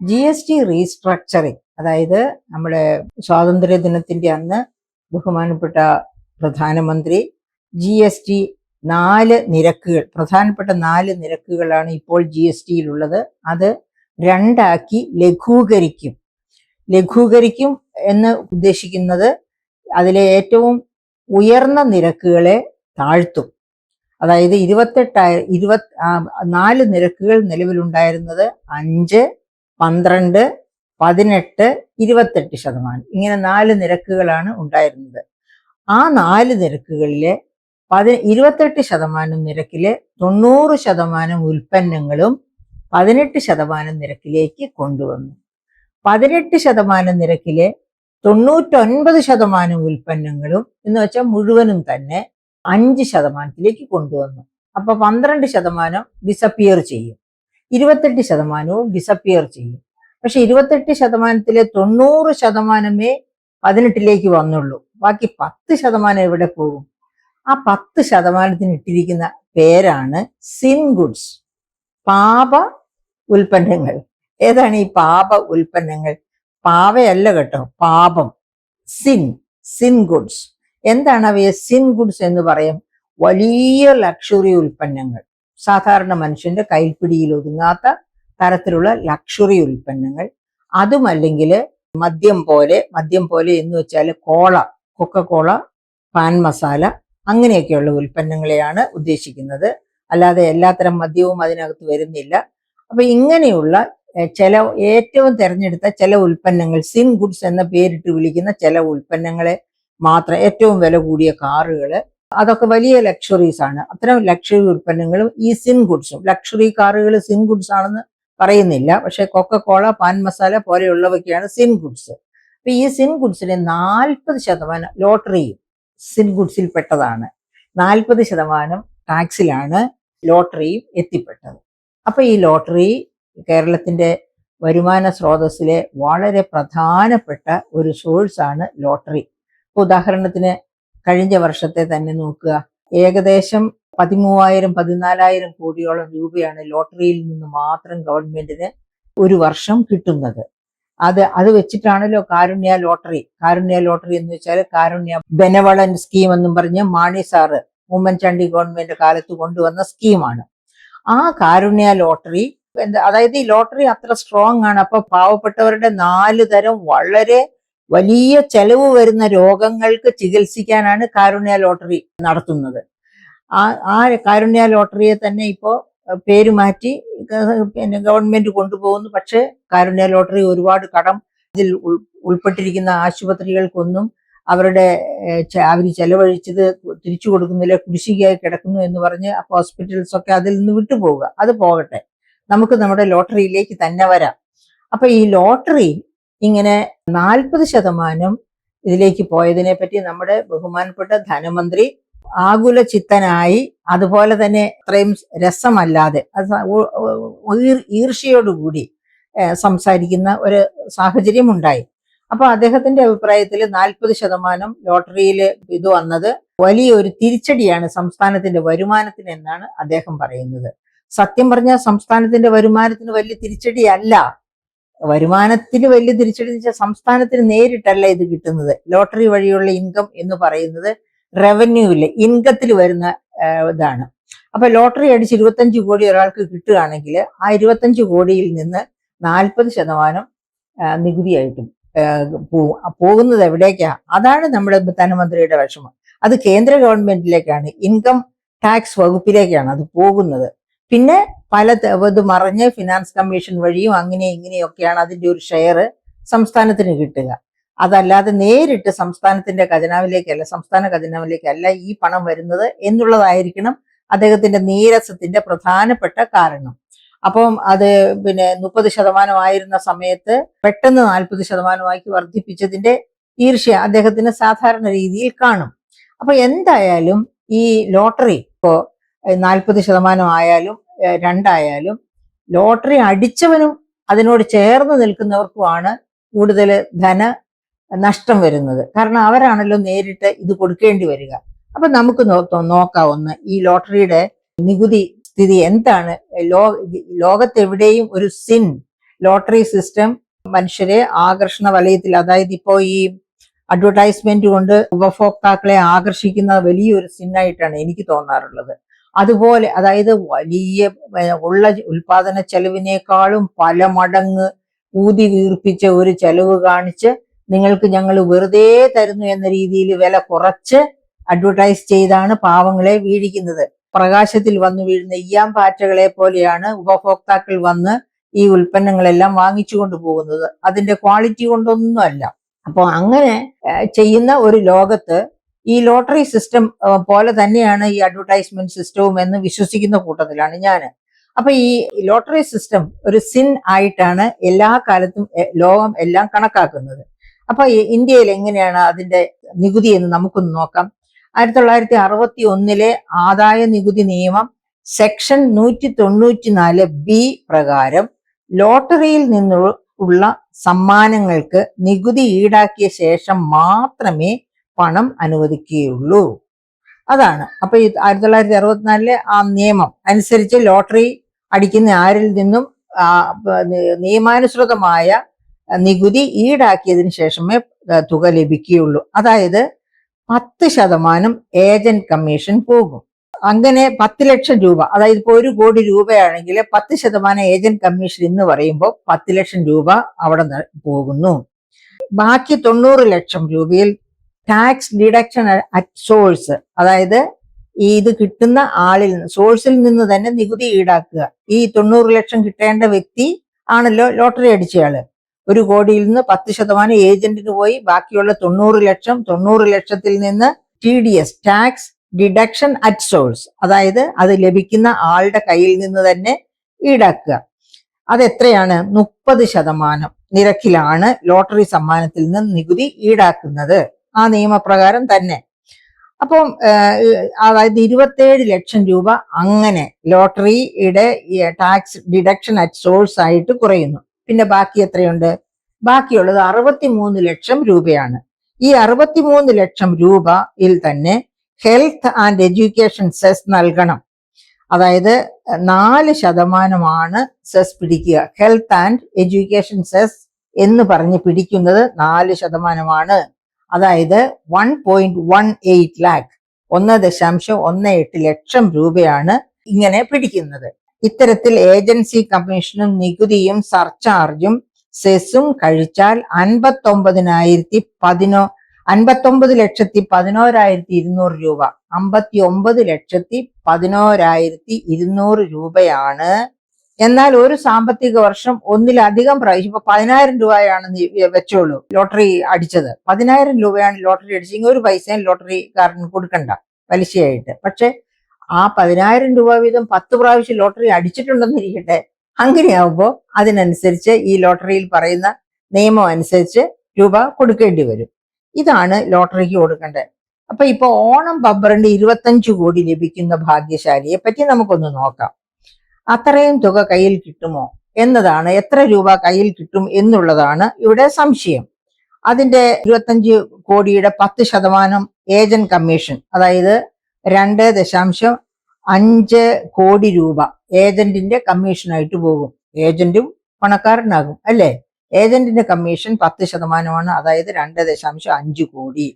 GST restructuring, അതായത് നമ്മുടെ സ്വാതന്ത്ര്യ ദിനത്തിന്റെ അന്ന് ബഹുമാനപ്പെട്ട പ്രധാനമന്ത്രി GST 4 നിരക്കുകൾ, പ്രധാനപ്പെട്ട 4 നിരക്കുകളാണ് ഇപ്പോൾ GST യിലുള്ളത്. അത് 2 ആക്കി ലഘൂകരിക്കും എന്ന് ഉദ്ദേശിക്കുന്നത് അതിലെ ഏറ്റവും ഉയർന്ന നിരക്കുകളെ താഴ്ത്തും. അതായത് 4 നിരക്കുകൾ നിലവിലുണ്ടായിരുന്നത് 5, 12, 18, 28%. ഇങ്ങനെ 4 നിരക്കുകളാണ് ഉണ്ടായിരുന്നത്. ആ 4 നിരക്കുകളിലെ 28% നിരക്കിലെ 90% ഉൽപ്പന്നങ്ങളും 18% നിരക്കിലേക്ക് കൊണ്ടുവന്നു. 18% നിരക്കിലെ 99% ഉൽപ്പന്നങ്ങളും എന്ന് വെച്ചാൽ മുഴുവനും തന്നെ 5% കൊണ്ടുവന്നു. അപ്പൊ 12% ഡിസപ്പിയർ ചെയ്യും, 28% ഡിസപ്പിയർ ചെയ്യും. പക്ഷെ 28%-ലെ 90%-മേ 18-ലേക്ക് വന്നുള്ളൂ. ബാക്കി 10% എവിടെ പോകും? ആ 10%-ന് ഇട്ടിരിക്കുന്ന പേരാണ് സിൻ ഗുഡ്സ്, പാപ ഉൽപ്പന്നങ്ങൾ. ഏതാണ് ഈ പാപ ഉൽപ്പന്നങ്ങൾ? പാവയല്ല കേട്ടോ, പാപം, സിൻ ഗുഡ്സ്. എന്താണ് അവയെ സിൻ ഗുഡ്സ് എന്ന് പറയും? വലിയ ലക്ഷറി ഉൽപ്പന്നങ്ങൾ, സാധാരണ മനുഷ്യന്റെ കൈപ്പിടിയിൽ ഒതുങ്ങാത്ത തരത്തിലുള്ള ലക്ഷറി ഉൽപ്പന്നങ്ങൾ. അതുമല്ലെങ്കിൽ മദ്യം പോലെ എന്ന് വെച്ചാൽ കൊക്കക്കോള, പാൻ മസാല, അങ്ങനെയൊക്കെയുള്ള ഉൽപ്പന്നങ്ങളെയാണ് ഉദ്ദേശിക്കുന്നത്. അല്ലാതെ എല്ലാത്തരം മദ്യവും അതിനകത്ത് വരുന്നില്ല. അപ്പൊ ഇങ്ങനെയുള്ള ഏറ്റവും തെരഞ്ഞെടുത്ത ചില ഉൽപ്പന്നങ്ങൾ, സിൻ ഗുഡ്സ് എന്ന പേരിട്ട് വിളിക്കുന്ന ചില ഉൽപ്പന്നങ്ങളെ മാത്രം, ഏറ്റവും വില കൂടിയ കാറുകള്, അതൊക്കെ വലിയ ലക്ഷറീസ് ആണ്. അത്തരം ലക്ഷറി ഉൽപ്പന്നങ്ങളും ഈ സിൻ ഗുഡ്സും. ലക്ഷറി കാറുകൾ സിൻ ഗുഡ്സ് ആണെന്ന് പറയുന്നില്ല, പക്ഷെ കൊക്കക്കോള, പാൻ മസാല പോലെയുള്ളവയ്ക്കാണ് സിൻ ഗുഡ്സ്. അപ്പൊ ഈ സിൻ ഗുഡ്സിന് 40% ലോട്ടറിയും സിൻ ഗുഡ്സിൽ പെട്ടതാണ്. 40% ടാക്സിലാണ് ലോട്ടറിയും എത്തിപ്പെട്ടത്. അപ്പൊ ഈ ലോട്ടറി കേരളത്തിന്റെ വരുമാന സ്രോതസ്സിലെ വളരെ പ്രധാനപ്പെട്ട ഒരു സോഴ്സാണ് ലോട്ടറി. ഉദാഹരണത്തിന് കഴിഞ്ഞ വർഷത്തെ തന്നെ നോക്കുക, ഏകദേശം 13,000-14,000 കോടിയോളം രൂപയാണ് ലോട്ടറിയിൽ നിന്ന് മാത്രം ഗവൺമെന്റിന് ഒരു വർഷം കിട്ടുന്നത്. അത് വെച്ചിട്ടാണല്ലോ കാരുണ്യ ലോട്ടറി എന്ന് വെച്ചാൽ കാരുണ്യ ബെനവളന്റ് സ്കീം എന്നും പറഞ്ഞ് മാണി സാറ് ഉമ്മൻചാണ്ടി ഗവൺമെന്റ് കാലത്ത് കൊണ്ടുവന്ന സ്കീമാണ്. ആ കാരുണ്യ ലോട്ടറി അതായത് ഈ ലോട്ടറി അത്ര സ്ട്രോങ് ആണ്. അപ്പൊ പാവപ്പെട്ടവരുടെ 4 തരം വളരെ വലിയ ചെലവ് വരുന്ന രോഗങ്ങൾക്ക് ചികിത്സിക്കാനാണ് കാരുണ്യ ലോട്ടറി നടത്തുന്നത്. ആ കാരുണ്യ ലോട്ടറിയെ തന്നെ ഇപ്പോ പേര് മാറ്റി ഗവൺമെന്റ് കൊണ്ടുപോകുന്നു. പക്ഷെ കാരുണ്യ ലോട്ടറി ഒരുപാട് കടം, ഇതിൽ ഉൾപ്പെട്ടിരിക്കുന്ന ആശുപത്രികൾക്കൊന്നും അവർ ചെലവഴിച്ചത് തിരിച്ചു കൊടുക്കുന്നില്ല, കുടിശ്ശികയായി കിടക്കുന്നു എന്ന് പറഞ്ഞ് ഹോസ്പിറ്റൽസ് ഒക്കെ അതിൽ നിന്ന് വിട്ടുപോവുക. അത് പോകട്ടെ, നമുക്ക് നമ്മുടെ ലോട്ടറിയിലേക്ക് തന്നെ വരാം. അപ്പൊ ഈ ലോട്ടറി ഇങ്ങനെ 40% ഇതിലേക്ക് പോയതിനെ പറ്റി നമ്മുടെ ബഹുമാനപ്പെട്ട ധനമന്ത്രി ആകുല ചിത്തനായി, അതുപോലെ തന്നെ അത്രയും രസമല്ലാതെ, ഈർഷ്യയോടുകൂടി സംസാരിക്കുന്ന ഒരു സാഹചര്യം ഉണ്ടായി. അപ്പൊ അദ്ദേഹത്തിന്റെ അഭിപ്രായത്തിൽ 40% ലോട്ടറിയിൽ ഇത് വന്നത് വലിയൊരു തിരിച്ചടിയാണ് സംസ്ഥാനത്തിന്റെ വരുമാനത്തിന് എന്നാണ് അദ്ദേഹം പറയുന്നത്. സത്യം പറഞ്ഞാൽ സംസ്ഥാനത്തിന്റെ വരുമാനത്തിന് വലിയ തിരിച്ചടിയല്ല. വരുമാനത്തിന് വലിയ തിരിച്ചടി എന്ന് വെച്ചാൽ സംസ്ഥാനത്തിന് നേരിട്ടല്ല ഇത് കിട്ടുന്നത്. ലോട്ടറി വഴിയുള്ള ഇൻകം എന്ന് പറയുന്നത് റവന്യൂവില്, ഇൻകത്തിൽ വരുന്ന ഇതാണ്. അപ്പൊ ലോട്ടറി അടിച്ച് 25 കോടി ഒരാൾക്ക് കിട്ടുകയാണെങ്കിൽ ആ 25 കോടിയിൽ നിന്ന് 40% നികുതിയായിട്ടും പോകുന്നത് എവിടേക്കാ? അതാണ് നമ്മുടെ ധനമന്ത്രിയുടെ വിഷമം. അത് കേന്ദ്ര ഗവൺമെന്റിലേക്കാണ്, ഇൻകം ടാക്സ് വകുപ്പിലേക്കാണ് അത് പോകുന്നത്. പിന്നെ ഇത് മറിഞ്ഞ് ഫിനാൻസ് കമ്മീഷൻ വഴിയും അങ്ങനെ ഇങ്ങനെയൊക്കെയാണ് അതിന്റെ ഒരു ഷെയർ സംസ്ഥാനത്തിന് കിട്ടുക. അതല്ലാതെ നേരിട്ട് സംസ്ഥാന ഖജനാവിലേക്കല്ല ഈ പണം വരുന്നത് എന്നുള്ളതായിരിക്കണം അദ്ദേഹത്തിന്റെ നീരസത്തിന്റെ പ്രധാനപ്പെട്ട കാരണം. അപ്പം അത് 30% ആയിരുന്ന സമയത്ത് പെട്ടെന്ന് 40% വർദ്ധിപ്പിച്ചതിന്റെ ഈർഷ്യ അദ്ദേഹത്തിന് സാധാരണ രീതിയിൽ കാണും. അപ്പൊ എന്തായാലും ഈ ലോട്ടറി ഇപ്പോ 40% ആയാലും 2 ലോട്ടറി അടിച്ചവനും അതിനോട് ചേർന്ന് നിൽക്കുന്നവർക്കുമാണ് കൂടുതൽ ധന നഷ്ടം വരുന്നത്. കാരണം അവരാണല്ലോ നേരിട്ട് ഇത് കൊടുക്കേണ്ടി വരിക. അപ്പൊ നമുക്ക് നോക്കാവുന്ന ഈ ലോട്ടറിയുടെ നികുതി സ്ഥിതി എന്താണ്? ലോകത്തെവിടെയും ഒരു സിൻ ലോട്ടറി സിസ്റ്റം മനുഷ്യരെ ആകർഷണ വലയത്തിൽ, അതായത് ഇപ്പോ ഈ അഡ്വർടൈസ്മെന്റ് കൊണ്ട് ഉപഭോക്താക്കളെ ആകർഷിക്കുന്ന വലിയൊരു സിന്നായിട്ടാണ് എനിക്ക് തോന്നാറുള്ളത്. അതുപോലെ അതായത് വലിയ ഉള്ള ഉൽപാദന ചെലവിനേക്കാളും പല മടങ്ങ് ഊതി വീർപ്പിച്ച ഒരു ചെലവ് കാണിച്ച് നിങ്ങൾക്ക് ഞങ്ങൾ വെറുതെ തരുന്നു എന്ന രീതിയിൽ വില കുറച്ച് അഡ്വർടൈസ് ചെയ്താണ് പാവങ്ങളെ വീഴിക്കുന്നത്. പ്രകാശത്തിൽ വന്നു വീഴുന്ന ഈയാമ്പാറ്റകളെ പോലെയാണ് ഉപഭോക്താക്കൾ വന്ന് ഈ ഉൽപ്പന്നങ്ങളെല്ലാം വാങ്ങിച്ചു കൊണ്ടുപോകുന്നത്. അതിന്റെ ക്വാളിറ്റി കൊണ്ടൊന്നും അല്ല. അപ്പോൾ അങ്ങനെ ചെയ്യുന്ന ഒരു ലോകത്ത് ഈ ലോട്ടറി സിസ്റ്റം പോലെ തന്നെയാണ് ഈ അഡ്വർടൈസ്മെന്റ് സിസ്റ്റവും എന്ന് വിശ്വസിക്കുന്ന കൂട്ടത്തിലാണ് ഞാൻ. അപ്പൊ ഈ ലോട്ടറി സിസ്റ്റം ഒരു സിൻ ആയിട്ടാണ് എല്ലാ കാലത്തും ലോകം എല്ലാം കണക്കാക്കുന്നത്. അപ്പൊ ഇന്ത്യയിൽ എങ്ങനെയാണ് അതിന്റെ നികുതി എന്ന് നമുക്കൊന്ന് നോക്കാം. 1961 ആദായ നികുതി നിയമം സെക്ഷൻ 194B പ്രകാരം ലോട്ടറിയിൽ നിന്നുള്ള സമ്മാനങ്ങൾക്ക് നികുതി ഈടാക്കിയ ശേഷം മാത്രമേ പണം അനുവദിക്കുകയുള്ളൂ. അതാണ്. അപ്പൊ ഈ 1964 ആ നിയമം അനുസരിച്ച് ലോട്ടറി അടിക്കുന്ന ആരിൽ നിന്നും നിയമാനുസൃതമായ നികുതി ഈടാക്കിയതിനു ശേഷമേ തുക ലഭിക്കുകയുള്ളൂ. അതായത് 10% ഏജന്റ് കമ്മീഷൻ പോകും. അങ്ങനെ 10 ലക്ഷം രൂപ, അതായത് ഇപ്പൊ 1 കോടി രൂപയാണെങ്കിൽ 10% ഏജന്റ് കമ്മീഷൻ എന്ന് പറയുമ്പോൾ 10 ലക്ഷം രൂപ അവിടെ പോകുന്നു. ബാക്കി 90 ലക്ഷം രൂപയിൽ ടാക്സ് ഡിഡക്ഷൻ അറ്റ് സോഴ്സ്, അതായത് ഇത് കിട്ടുന്ന ആളിൽ നിന്ന്, സോഴ്സിൽ നിന്ന് തന്നെ നികുതി ഈടാക്കുക. ഈ 90 ലക്ഷം കിട്ടേണ്ട വ്യക്തി ആണല്ലോ ലോട്ടറി അടിച്ചയാള്. 1 കോടിയിൽ നിന്ന് 10% ഏജന്റിന് പോയി, ബാക്കിയുള്ള 90 ലക്ഷത്തിൽ നിന്ന് TDS, tax deduction at source, അതായത് അത് ലഭിക്കുന്ന ആളുടെ കയ്യിൽ നിന്ന് തന്നെ ഈടാക്കുക. അതെത്രയാണ്? 30% നിരക്കിലാണ് ലോട്ടറി സമ്മാനത്തിൽ നിന്ന് നികുതി ഈടാക്കുന്നത്, ആ നിയമപ്രകാരം തന്നെ. അപ്പം അതായത് 27 ലക്ഷം രൂപ അങ്ങനെ ലോട്ടറിയുടെ ടാക്സ് ഡിഡക്ഷൻ അറ്റ് സോഴ്സ് ആയിട്ട് കുറയുന്നു. പിന്നെ ബാക്കി എത്രയുണ്ട്? ബാക്കിയുള്ളത് 63 ലക്ഷം രൂപയാണ്. ഈ 63 ലക്ഷം രൂപയിൽ തന്നെ ഹെൽത്ത് ആൻഡ് എഡ്യൂക്കേഷൻ സെസ് നൽകണം. അതായത് 4% സെസ് പിടിക്കുക. ഹെൽത്ത് ആൻഡ് എഡ്യൂക്കേഷൻ സെസ് എന്ന് പറഞ്ഞ് പിടിക്കുന്നത് 4%. അതായത് 1.18 ലാക്ക്, 1.18 ലക്ഷം രൂപയാണ് ഇങ്ങനെ പിടിക്കുന്നത്. ഇത്തരത്തിൽ ഏജൻസി കമ്മീഷനും നികുതിയും സർചാർജും സെസ്സും കഴിച്ചാൽ 59,11,200 രൂപ, 59,11,200 രൂപയാണ്. എന്നാൽ ഒരു സാമ്പത്തിക വർഷം ഒന്നിലധികം പ്രാവശ്യം, ഇപ്പൊ 10,000 രൂപയാണ് വെച്ചോളൂ ലോട്ടറി അടിച്ചത്, 10,000 രൂപയാണ് ലോട്ടറി അടിച്ചെങ്കിൽ ഒരു പൈസയും ലോട്ടറിക്കാരന് കൊടുക്കണ്ട പലിശയായിട്ട്. പക്ഷെ ആ 10,000 രൂപ വീതം 10 പ്രാവശ്യം ലോട്ടറി അടിച്ചിട്ടുണ്ടെന്നിരിക്കട്ടെ, അങ്ങനെയാവുമ്പോൾ അതിനനുസരിച്ച് ഈ ലോട്ടറിയിൽ പറയുന്ന നിയമം അനുസരിച്ച് രൂപ കൊടുക്കേണ്ടി വരും. ഇതാണ് ലോട്ടറിക്ക് കൊടുക്കേണ്ടത്. അപ്പൊ ഇപ്പൊ ഓണം ബമ്പറിന്റെ 25 കോടി ലഭിക്കുന്ന ഭാഗ്യശാലിയെ പറ്റി നമുക്കൊന്ന് നോക്കാം. അത്രയും തുക കയ്യിൽ കിട്ടുമോ എന്നതാണ്, എത്ര രൂപ കയ്യിൽ കിട്ടും എന്നുള്ളതാണ് ഇവിടെ സംശയം. അതിന്റെ 25 കോടിയുടെ 10% ഏജന്റ് കമ്മീഷൻ, അതായത് 2.5 കോടി രൂപ ഏജന്റിന്റെ കമ്മീഷനായിട്ട് പോകും. ഏജന്റും പണക്കാരനാകും അല്ലേ? ഏജന്റിന്റെ കമ്മീഷൻ 10%, അതായത് 2.5 കോടി.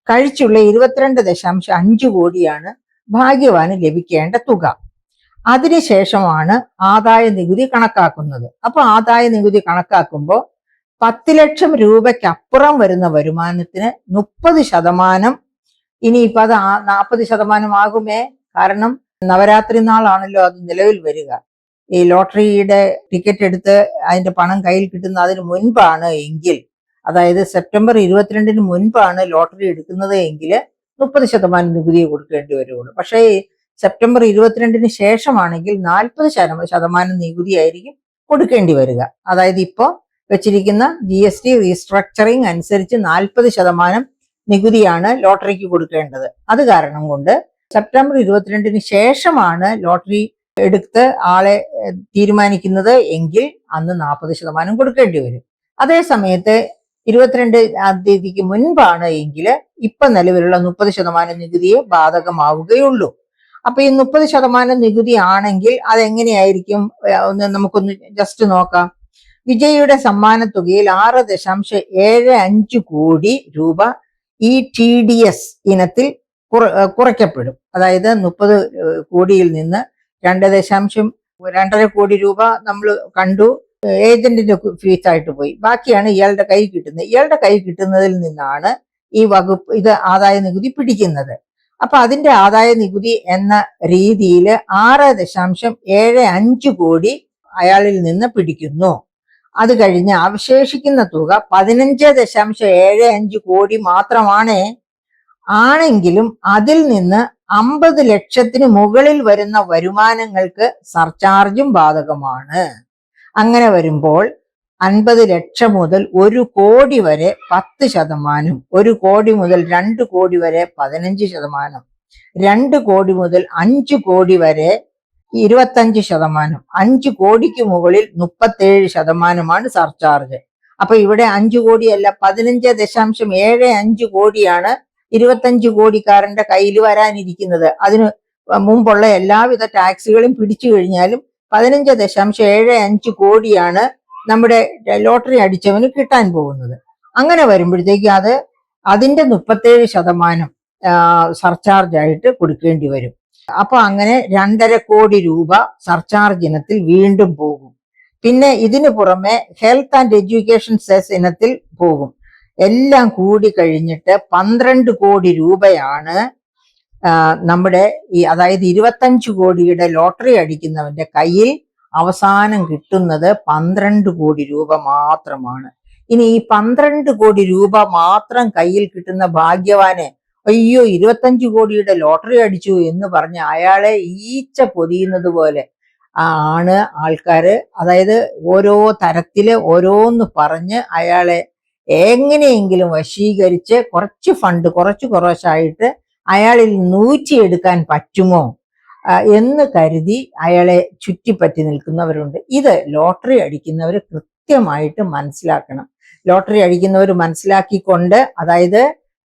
കഴിച്ചുള്ള 22.5 കോടിയാണ് ഭാഗ്യവാന് ലഭിക്കേണ്ട തുക. അതിനുശേഷമാണ് ആദായ നികുതി കണക്കാക്കുന്നത്. അപ്പൊ ആദായ നികുതി കണക്കാക്കുമ്പോൾ 10 ലക്ഷം രൂപയ്ക്കപ്പുറം വരുന്ന വരുമാനത്തിന് 30%, ഇനിയിപ്പോ അത് 40% ആകുമേ. കാരണം നവരാത്രി നാളാണല്ലോ അത് നിലവിൽ വരിക. ഈ ലോട്ടറിയുടെ ടിക്കറ്റ് എടുത്ത് അതിന്റെ പണം കയ്യിൽ കിട്ടുന്ന അതിന് മുൻപാണ് എങ്കിൽ, അതായത് സെപ്റ്റംബർ 22 മുൻപാണ് ലോട്ടറി എടുക്കുന്നത് എങ്കിൽ 30% നികുതി കൊടുക്കേണ്ടി വരുള്ളൂ. പക്ഷേ സെപ്റ്റംബർ 22 ശേഷമാണെങ്കിൽ 40% നികുതി ആയിരിക്കും കൊടുക്കേണ്ടി വരിക. അതായത് ഇപ്പോ വെച്ചിരിക്കുന്ന GST റീസ്ട്രക്ചറിങ് അനുസരിച്ച് 40% നികുതിയാണ് ലോട്ടറിക്ക് കൊടുക്കേണ്ടത്. അത് കാരണം കൊണ്ട് സെപ്റ്റംബർ 22 ശേഷമാണ് ലോട്ടറി എടുത്ത് ആളെ തീരുമാനിക്കുന്നത് എങ്കിൽ അന്ന് 40% കൊടുക്കേണ്ടി വരും. അതേ സമയത്ത് 22-ാം തീയതിക്ക് മുൻപാണ് എങ്കിൽ ഇപ്പൊ നിലവിലുള്ള 30% നികുതിയെ ബാധകമാവുകയുള്ളൂ. അപ്പൊ ഈ 30% നികുതി ആണെങ്കിൽ അതെങ്ങനെയായിരിക്കും നമുക്കൊന്ന് ജസ്റ്റ് നോക്കാം. വിജയിയുടെ സമ്മാന തുകയിൽ 6.75 കോടി രൂപ ഈ TDS ഇനത്തിൽ കുറയ്ക്കപ്പെടും. അതായത് 30 കോടിയിൽ നിന്ന് 2.5 കോടി രൂപ നമ്മൾ കണ്ടു ഏജന്റിന്റെ ഫീസായിട്ട് പോയി. ബാക്കിയാണ് ഇയാളുടെ കൈ കിട്ടുന്നത്. ഇയാളുടെ കൈ കിട്ടുന്നതിൽ നിന്നാണ് ഈ വകുപ്പ് ഇത് ആദായ നികുതി പിടിക്കുന്നത്. അപ്പൊ അതിന്റെ ആദായ നികുതി എന്ന രീതിയിൽ 6.75 കോടി അയാളിൽ നിന്ന് പിടിക്കുന്നു. അത് കഴിഞ്ഞ് അവശേഷിക്കുന്ന തുക 15.75 കോടി മാത്രമാണ്. ആണെങ്കിലും അതിൽ നിന്ന് 50 ലക്ഷത്തിന് മുകളിൽ വരുന്ന വരുമാനങ്ങൾക്ക് സർചാർജും ബാധകമാണ്. അങ്ങനെ വരുമ്പോൾ 50 ലക്ഷം മുതൽ 1 കോടി വരെ 10%, 1 കോടി മുതൽ 2 കോടി വരെ 15%, 2 കോടി മുതൽ 5 കോടി വരെ 25%, 5 കോടിക്ക് മുകളിൽ 37%മാണ് സർചാർജ്. അപ്പൊ ഇവിടെ 5 കോടിയല്ല 15.75 കോടിയാണ് 25 കോടിക്കാരന്റെ കയ്യിൽ വരാനിരിക്കുന്നത്. അതിന് മുമ്പുള്ള എല്ലാവിധ ടാക്സുകളും പിടിച്ചു കഴിഞ്ഞാലും 15.75 കോടിയാണ് നമ്മുടെ ലോട്ടറി അടിച്ചവന് കിട്ടാൻ പോകുന്നത്. അങ്ങനെ വരുമ്പോഴത്തേക്ക് അതിന്റെ 37% സർചാർജ് ആയിട്ട് കൊടുക്കേണ്ടി വരും. അപ്പൊ അങ്ങനെ 2.5 കോടി രൂപ സർചാർജ് ഇനത്തിൽ വീണ്ടും പോകും. പിന്നെ ഇതിനു പുറമെ ഹെൽത്ത് ആൻഡ് എഡ്യൂക്കേഷൻ സെസ് ഇനത്തിൽ പോകും. എല്ലാം കൂടി കഴിഞ്ഞിട്ട് 12 കോടി രൂപയാണ് നമ്മുടെ അതായത് 25 കോടിയുടെ ലോട്ടറി അടിക്കുന്നവന്റെ കയ്യിൽ അവസാനം കിട്ടുന്നത് 12 കോടി രൂപ മാത്രമാണ്. ഇനി ഈ 12 കോടി രൂപ മാത്രം കയ്യിൽ കിട്ടുന്ന ഭാഗ്യവാനെ അയ്യോ 25 കോടിയുടെ ലോട്ടറി അടിച്ചു എന്ന് പറഞ്ഞ് അയാളെ ഈച്ച പൊതിയുന്നത് പോലെ ആണ് ആൾക്കാര്, അതായത് ഓരോ തരത്തില് ഓരോന്ന് പറഞ്ഞ് അയാളെ എങ്ങനെയെങ്കിലും വശീകരിച്ച് കുറച്ച് ഫണ്ട് കുറച്ചായിട്ട് അയാളിൽ നൂറ്റിയെടുക്കാൻ പറ്റുമോ എന്ന് കരുതി അയാളെ ചുറ്റിപ്പറ്റി നിൽക്കുന്നവരുണ്ട്. ഇത് ലോട്ടറി അടിക്കുന്നവർ കൃത്യമായിട്ട് മനസ്സിലാക്കണം. ലോട്ടറി അടിക്കുന്നവർ മനസ്സിലാക്കിക്കൊണ്ട്, അതായത്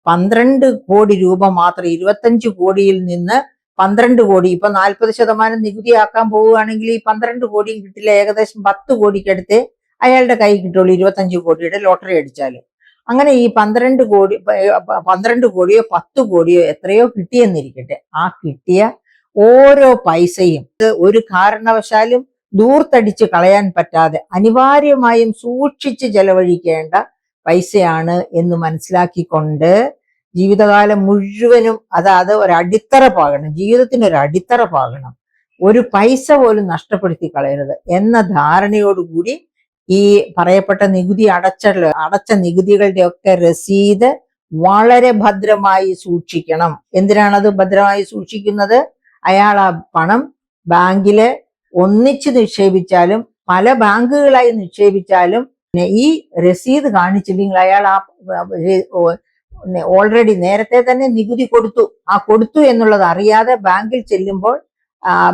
12 കോടി രൂപ മാത്രം 25 കോടിയിൽ നിന്ന് 12 കോടി, ഇപ്പൊ 40% നികുതിയാക്കാൻ പോവുകയാണെങ്കിൽ ഈ 12 കോടിയും കിട്ടില്ല. ഏകദേശം 10 കോടിക്കടുത്തേ അയാളുടെ കൈ കിട്ടുള്ളൂ 25 കോടിയുടെ ലോട്ടറി അടിച്ചാൽ. അങ്ങനെ ഈ 12 കോടിയോ 10 കോടിയോ എത്രയോ കിട്ടിയെന്നിരിക്കട്ടെ, ആ കിട്ടിയ ഓരോ പൈസയും ഒരു കാരണവശാലും ദൂർത്തടിച്ച് കളയാൻ പറ്റാതെ അനിവാര്യമായും സൂക്ഷിച്ച് ചെലവഴിക്കേണ്ട പൈസയാണ് എന്ന് മനസ്സിലാക്കിക്കൊണ്ട് ജീവിതകാലം മുഴുവനും അത് ഒരു അടിത്തറ പാകണം, ജീവിതത്തിന് ഒരു അടിത്തറ പാകണം, ഒരു പൈസ പോലും നഷ്ടപ്പെടുത്തി കളയരുത് എന്ന ധാരണയോടുകൂടി ഈ പറയപ്പെട്ട നികുതി അടച്ച നികുതികളുടെ ഒക്കെ രസീത് വളരെ ഭദ്രമായി സൂക്ഷിക്കണം. എന്തിനാണത് ഭദ്രമായി സൂക്ഷിക്കുന്നത്? അയാൾ ആ പണം ബാങ്കില് ഒന്നിച്ച് നിക്ഷേപിച്ചാലും പല ബാങ്കുകളായി നിക്ഷേപിച്ചാലും ഈ രസീത് കാണിച്ചില്ലെങ്കിൽ അയാൾ ഓൾറെഡി നേരത്തെ തന്നെ നികുതി കൊടുത്തു എന്നുള്ളത് അറിയാതെ ബാങ്കിൽ ചെല്ലുമ്പോൾ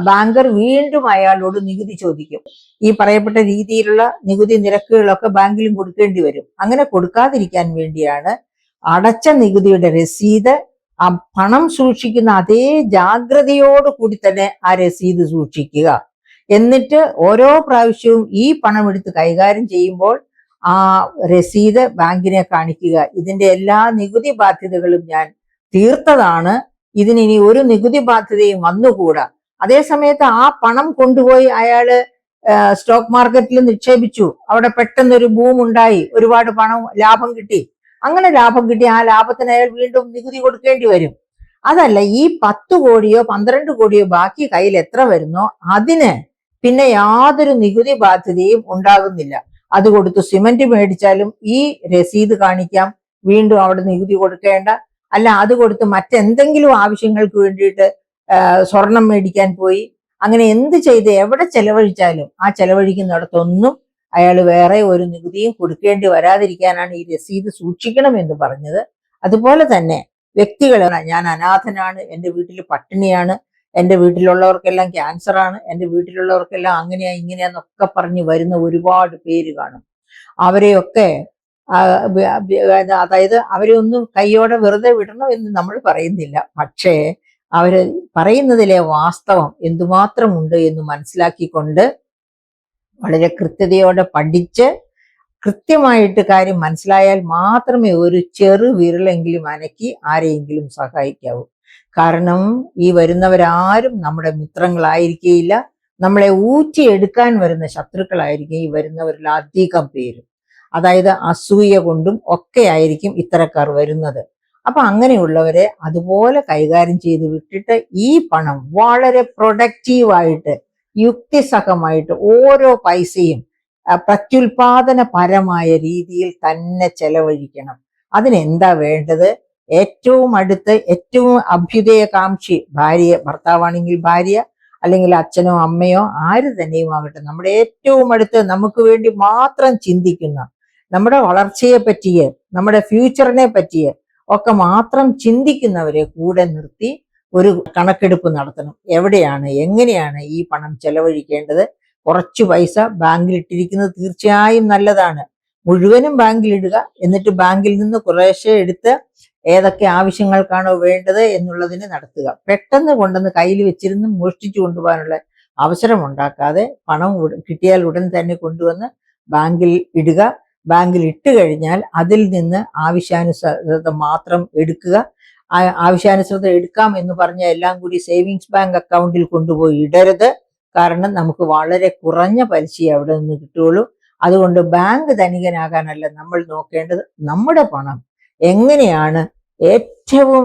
ബാങ്കർ വീണ്ടും അയാളോട് നികുതി ചോദിക്കും. ഈ പറയപ്പെട്ട രീതിയിലുള്ള നികുതി നിരക്കുകളൊക്കെ ബാങ്കിലും കൊടുക്കേണ്ടി വരും. അങ്ങനെ കൊടുക്കാതിരിക്കാൻ വേണ്ടിയാണ് അടച്ച നികുതിയുടെ രസീത് ആ പണം സൂക്ഷിക്കുന്ന അതേ ജാഗ്രതയോട് കൂടി തന്നെ ആ രസീത് സൂക്ഷിക്കുക. എന്നിട്ട് ഓരോ പ്രാവശ്യവും ഈ പണം എടുത്ത് കൈകാര്യം ചെയ്യുമ്പോൾ ആ രസീത് ബാങ്കിനെ കാണിക്കുക. ഇതിന്റെ എല്ലാ നികുതി ബാധ്യതകളും ഞാൻ തീർത്തതാണ്, ഇതിനി ഒരു നികുതി ബാധ്യതയും വന്നുകൂടാ. അതേ സമയത്ത് ആ പണം കൊണ്ടുപോയി അയാള് സ്റ്റോക്ക് മാർക്കറ്റിൽ നിക്ഷേപിച്ചു, അവിടെ പെട്ടെന്നൊരു ബൂം ഉണ്ടായി, ഒരുപാട് പണം ലാഭം കിട്ടി. അങ്ങനെ ലാഭം കിട്ടി ആ ലാഭത്തിന് അയാൾ വീണ്ടും നികുതി കൊടുക്കേണ്ടി വരും. അതല്ല, ഈ 10 കോടിയോ 12 കോടിയോ ബാക്കി കയ്യിൽ എത്ര വരുന്നോ അതിന് പിന്നെ യാതൊരു നികുതി ബാധ്യതയും ഉണ്ടാകുന്നില്ല. അത് കൊടുത്ത് സിമന്റ് മേടിച്ചാലും ഈ രസീത് കാണിക്കാം, വീണ്ടും അവിടെ നികുതി കൊടുക്കേണ്ട. അല്ല, അത് കൊടുത്ത് മറ്റെന്തെങ്കിലും ആവശ്യങ്ങൾക്ക് വേണ്ടിയിട്ട് സ്വർണം മേടിക്കാൻ പോയി, അങ്ങനെ എന്ത് ചെയ്ത് എവിടെ ചെലവഴിച്ചാലും ആ ചെലവഴിക്കുന്നിടത്തൊന്നും അയാൾ വേറെ ഒരു നികുതിയും കൊടുക്കേണ്ടി വരാതിരിക്കാനാണ് ഈ രസീത് സൂക്ഷിക്കണം എന്ന് പറഞ്ഞത്. അതുപോലെ തന്നെ വ്യക്തികൾ, ഞാൻ അനാഥനാണ്, എൻ്റെ വീട്ടിൽ പട്ടിണിയാണ്, എൻ്റെ വീട്ടിലുള്ളവർക്കെല്ലാം ക്യാൻസറാണ്, എൻ്റെ വീട്ടിലുള്ളവർക്കെല്ലാം അങ്ങനെയാ ഇങ്ങനെയാന്നൊക്കെ പറഞ്ഞ് വരുന്ന ഒരുപാട് പേര് കാണും. അവരെയൊക്കെ അതായത് അവരെ ഒന്നും കൈയോടെ വെറുതെ വിടണം എന്ന് നമ്മൾ പറയുന്നില്ല. പക്ഷേ അവര് പറയുന്നതിലെ വാസ്തവം എന്തുമാത്രമുണ്ട് എന്ന് മനസ്സിലാക്കിക്കൊണ്ട് വളരെ കൃത്യതയോടെ പഠിച്ച് കൃത്യമായിട്ട് കാര്യം മനസ്സിലായാൽ മാത്രമേ ഒരു ചെറു വിരലെങ്കിലും അനക്കി ആരെയെങ്കിലും സഹായിക്കാവൂ. കാരണം ഈ വരുന്നവരാരും നമ്മുടെ മിത്രങ്ങളായിരിക്കുകയില്ല, നമ്മളെ ഊറ്റിയെടുക്കാൻ വരുന്ന ശത്രുക്കളായിരിക്കും ഈ വരുന്നവരിൽ അധികം പേരും. അതായത് അസൂയ കൊണ്ടും ഒക്കെ ആയിരിക്കും ഇത്തരക്കാർ വരുന്നത്. അപ്പൊ അങ്ങനെയുള്ളവരെ അതുപോലെ കൈകാര്യം ചെയ്ത് വിട്ടിട്ട് ഈ പണം വളരെ പ്രൊഡക്റ്റീവായിട്ട് യുക്തിസഹമായിട്ട് ഓരോ പൈസയും പ്രത്യുൽപാദനപരമായ രീതിയിൽ തന്നെ ചെലവഴിക്കണം. അതിനെന്താ വേണ്ടത്? ഏറ്റവും അടുത്ത് ഏറ്റവും അഭ്യുദയകാംക്ഷി ഭാര്യ, ഭർത്താവാണെങ്കിൽ ഭാര്യ, അല്ലെങ്കിൽ അച്ഛനോ അമ്മയോ ആര് തന്നെയും ആകട്ടെ, നമ്മുടെ ഏറ്റവും അടുത്ത് നമുക്ക് വേണ്ടി മാത്രം ചിന്തിക്കുന്ന, നമ്മുടെ വളർച്ചയെ പറ്റിയ, നമ്മുടെ ഫ്യൂച്ചറിനെ പറ്റിയ ഒക്കെ മാത്രം ചിന്തിക്കുന്നവരെ കൂടെ നിർത്തി ഒരു കണക്കെടുപ്പ് നടത്തണം. എവിടെയാണ്, എങ്ങനെയാണ് ഈ പണം ചെലവഴിക്കേണ്ടത്? കുറച്ചു പൈസ ബാങ്കിൽ ഇട്ടിരിക്കുന്നത് തീർച്ചയായും നല്ലതാണ്. മുഴുവനും ബാങ്കിൽ ഇടുക, എന്നിട്ട് ബാങ്കിൽ നിന്ന് കുറേശ്ശെ എടുത്ത് ഏതൊക്കെ ആവശ്യങ്ങൾക്കാണോ വേണ്ടത് എന്നുള്ളതിന് നടത്തുക. പെട്ടെന്ന് കൊണ്ടുവന്ന് കയ്യിൽ വെച്ചിരുന്ന് മോഷ്ടിച്ചു കൊണ്ടുപോകാനുള്ള അവസരം ഉണ്ടാക്കാതെ പണം കിട്ടിയാൽ ഉടൻ തന്നെ കൊണ്ടുവന്ന് ബാങ്കിൽ ഇടുക. ബാങ്കിൽ ഇട്ട് കഴിഞ്ഞാൽ അതിൽ നിന്ന് ആവശ്യാനുസൃതം മാത്രം എടുക്കുക. ആവശ്യാനുസൃതം എടുക്കാം എന്ന് പറഞ്ഞ എല്ലാം കൂടി സേവിങ്സ് ബാങ്ക് അക്കൗണ്ടിൽ കൊണ്ടുപോയി ഇടരുത്. കാരണം നമുക്ക് വളരെ കുറഞ്ഞ പലിശയെ അവിടെ നിന്ന് കിട്ടുകയുള്ളൂ. അതുകൊണ്ട് ബാങ്ക് ധനികനാകാനല്ല നമ്മൾ നോക്കേണ്ടത്, നമ്മുടെ പണം എങ്ങനെയാണ് ഏറ്റവും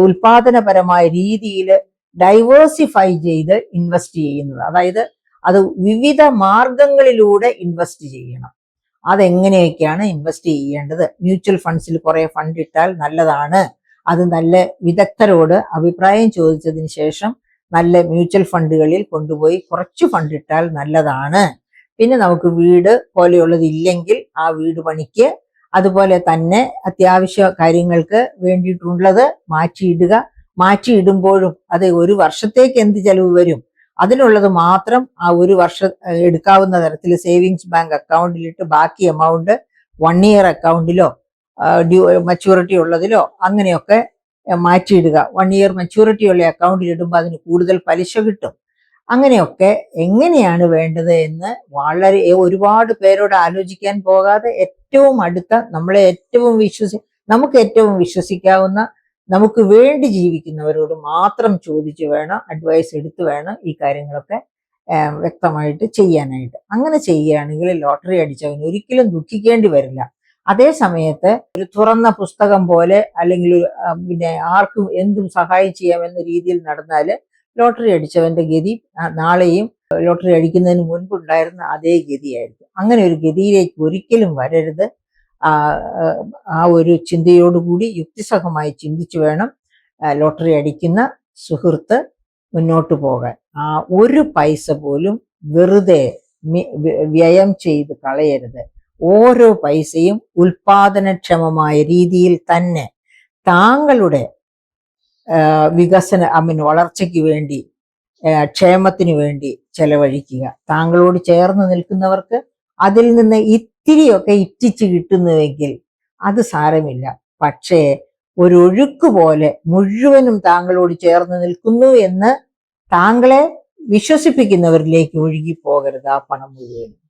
ഉൽപാദനപരമായ രീതിയിൽ ഡൈവേഴ്സിഫൈ ചെയ്ത് ഇൻവെസ്റ്റ് ചെയ്യുന്നത്. അതായത് അത് വിവിധ മാർഗങ്ങളിലൂടെ ഇൻവെസ്റ്റ് ചെയ്യണം. അതെങ്ങനെയൊക്കെയാണ് ഇൻവെസ്റ്റ് ചെയ്യേണ്ടത്? മ്യൂച്വൽ ഫണ്ട്സിൽ കുറെ ഫണ്ട് ഇട്ടാൽ നല്ലതാണ്. അത് നല്ല വിദഗ്ധരോട് അഭിപ്രായം ചോദിച്ചതിന് ശേഷം നല്ല മ്യൂച്വൽ ഫണ്ടുകളിൽ കൊണ്ടുപോയി കുറച്ച് ഫണ്ട് ഇട്ടാൽ നല്ലതാണ്. പിന്നെ നമുക്ക് വീട് പോലെയുള്ളത് ഇല്ലെങ്കിൽ ആ വീട് പണിക്ക്, അതുപോലെ തന്നെ അത്യാവശ്യ കാര്യങ്ങൾക്ക് വേണ്ടിയിട്ടുള്ളത് മാറ്റിയിടുക. മാറ്റിയിടുമ്പോഴും അത് ഒരു വർഷത്തേക്ക് എന്ത് ചെലവ് വരും അതിനുള്ളത് മാത്രം ആ ഒരു വർഷം എടുക്കാവുന്ന തരത്തിൽ സേവിങ്സ് ബാങ്ക് അക്കൗണ്ടിലിട്ട് ബാക്കി എമൗണ്ട് 1 ഇയർ അക്കൗണ്ടിലോ മച്യൂരിറ്റി ഉള്ളതിലോ അങ്ങനെയൊക്കെ മാറ്റിയിടുക. 1 ഇയർ മച്യൂരിറ്റി ഉള്ള അക്കൗണ്ടിൽ ഇടുമ്പോൾ അതിന് കൂടുതൽ പലിശ കിട്ടും. അങ്ങനെയൊക്കെ എങ്ങനെയാണ് വേണ്ടത് എന്ന് വളരെ ഒരുപാട് പേരോട് ആലോചിക്കാൻ പോകാതെ ഏറ്റവും അടുത്ത നമുക്ക് ഏറ്റവും വിശ്വസിക്കാവുന്ന, നമുക്ക് വേണ്ടി ജീവിക്കുന്നവരോട് മാത്രം ചോദിച്ചു വേണം, അഡ്വൈസ് എടുത്ത് വേണം ഈ കാര്യങ്ങളൊക്കെ വ്യക്തമായിട്ട് ചെയ്യാനായിട്ട്. അങ്ങനെ ചെയ്യുകയാണെങ്കിൽ ലോട്ടറി അടിച്ചവന് ഒരിക്കലും ദുഃഖിക്കേണ്ടി വരില്ല. അതേ സമയത്ത് ഒരു തുറന്ന പുസ്തകം പോലെ അല്ലെങ്കിൽ പിന്നെ ആർക്കും എന്തും സഹായം ചെയ്യാമെന്ന രീതിയിൽ നടന്നാൽ ലോട്ടറി അടിച്ചവന്റെ ഗതി നാളെയും ലോട്ടറി അടിക്കുന്നതിന് മുൻപുണ്ടായിരുന്ന അതേ ഗതിയായിരിക്കും. അങ്ങനെ ഒരു ഗതിയിലേക്ക് ഒരിക്കലും വരരുത്. ആ ഒരു ചിന്തയോടുകൂടി യുക്തിസഹമായി ചിന്തിച്ചു വേണം ലോട്ടറി അടിക്കുന്ന സുഹൃത്ത് മുന്നോട്ട് പോകാൻ. ആ ഒരു പൈസ പോലും വെറുതെ വ്യയം ചെയ്ത് കളയരുത്. ഓരോ പൈസയും ഉൽപാദനക്ഷമമായ രീതിയിൽ തന്നെ താങ്കളുടെ വളർച്ചയ്ക്ക് വേണ്ടി, ക്ഷേമത്തിന് വേണ്ടി ചെലവഴിക്കുക. താങ്കളോട് ചേർന്ന് നിൽക്കുന്നവർക്ക് അതിൽ നിന്ന് ഇത്തിരിയൊക്കെ ഇറ്റിച്ച് കിട്ടുന്നുവെങ്കിൽ അത് സാരമില്ല. പക്ഷേ ഒരൊഴുക്ക് പോലെ മുഴുവനും താങ്കളോട് ചേർന്ന് നിൽക്കുന്നു എന്ന് താങ്കളെ വിശ്വസിപ്പിക്കുന്നവരിലേക്ക് ഒഴുകി പോകരുത് ആ പണം മുഴുവനും.